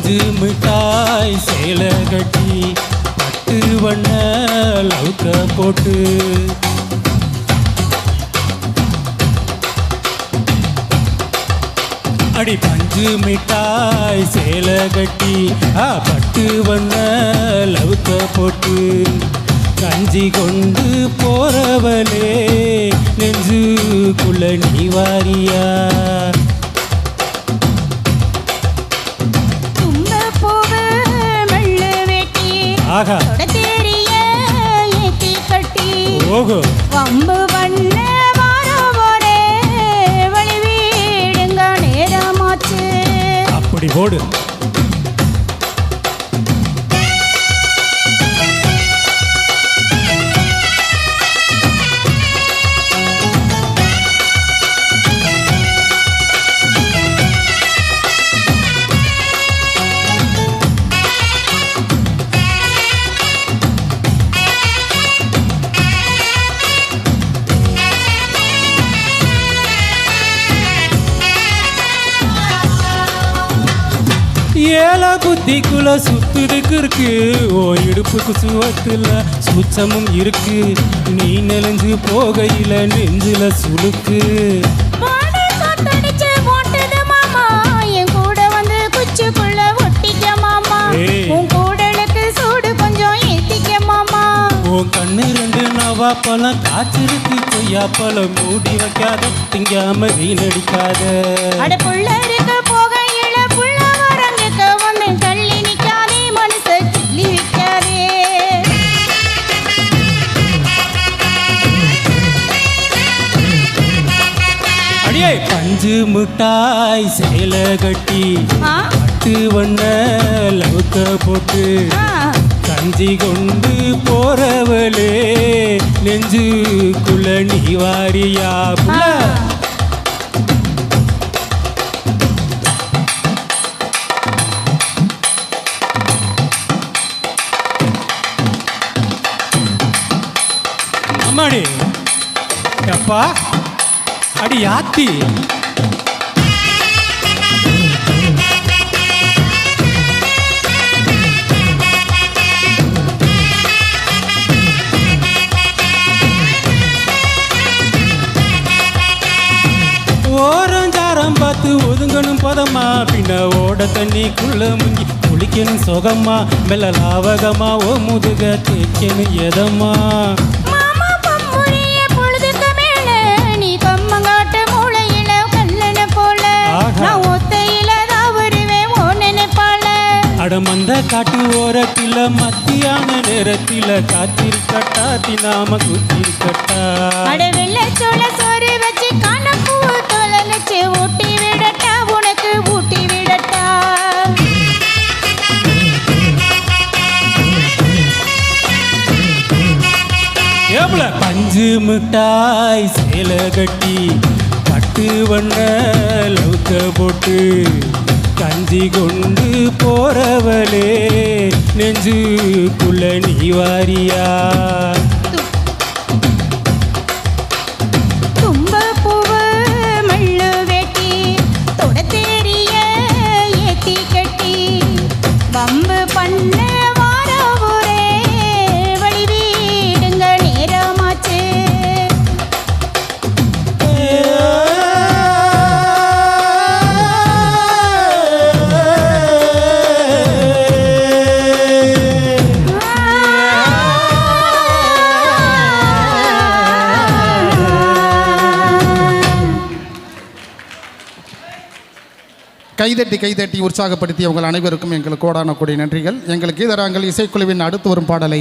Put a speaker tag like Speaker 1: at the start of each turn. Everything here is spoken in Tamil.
Speaker 1: பஞ்சு மிட்டாய் சேலை கட்டி பட்டு வண்ண லவுக்க போட்டு அடி பஞ்சு மிட்டாய் சேலை கட்டி பட்டு வண்ண லவுக்க போட்டு கஞ்சி கொண்டு போறவளே நெஞ்சுக்குள்ள நீ வாரியா ஆகா ஓஹோ
Speaker 2: வம்பு பண்ண வழிவீடுங்க நேரமாச்சு
Speaker 1: அப்படி போடு ஏழா புத்திக்குள்ள சுத்துதுக்கு இருக்கு ஓ இடுப்புக்கு சுவத்துல சுச்சமும் இருக்கு நீ நெலஞ்சு போகையில நெஞ்சில சுளுக்கு உன் கண்ணு ரெண்டு நவாப்பழம் காய்ச்சிருக்கு கொய்யாப்பழம் மூடி வைக்காத திங்காம வீணடிக்காத பஞ்சு மிட்டாய் சேலை கட்டி பட்டு வண்ண லவுக்க போட்டு கஞ்சி கொண்டு போறவளே நெஞ்சுக்குள்ள நீ வாரியா அம்மாடி அப்பா அடி யாத்தி ஓரஞ்சாரம் பார்த்து ஒதுங்கணும் பதமா பின்ன ஓட தண்ணிக்குள்ள முங்கி குளிக்கணும் சுகமா மெல்ல லாவகமா ஓ முதுக தேய்க்கணும் எதமா மந்த காட்டு ஓரத்தில மத்தியான நேரத்தில காத்திருக்கட்டா தினாம குத்திருக்கட்டா
Speaker 2: சோறு வச்சு காணப்பூ தோலை வச்சு ஊட்டி விடட்டா உனக்கு ஊட்டி விடட்டா
Speaker 1: ஏப்ல பஞ்சு மிட்டாய் சேலை கட்டி பட்டு வண்ண லவுக்க போட்டு கஞ்சி கொண்டு போறவளே நெஞ்சுக்குள்ள நீ வாரியா
Speaker 3: கைதட்டி உற்சாகப்படுத்திய உங்கள் அனைவருக்கும் எங்களுக்கு கோடான கோடி நன்றிகள். எங்களுக்கு கீதராங்கல் இசைக்குழுவின் அடுத்து வரும் பாடலை